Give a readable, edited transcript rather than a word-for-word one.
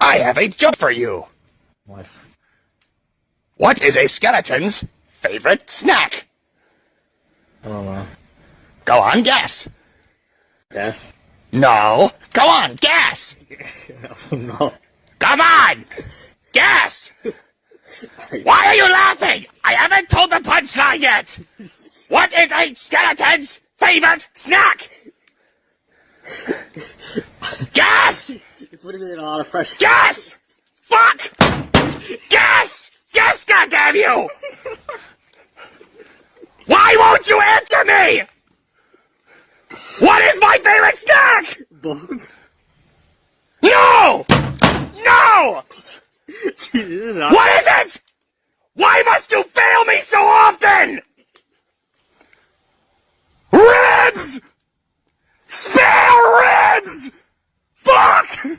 I have a joke for you. What? What is a skeleton's favorite snack? I don't know. Go on, guess. Death? No. Go on, guess. No. Come on! Guess! Why are you laughing? I haven't told the punchline yet! What is a skeleton's favorite snack? Guess! You're putting me in a lot of pressure. Guess! Fuck! Guess! Guess, goddamn you! Why won't you answer me? What is my favorite snack? Bones? No! No! Jesus, What is it? Why must you fail me so often? Ribs! Spare ribs! Fuck!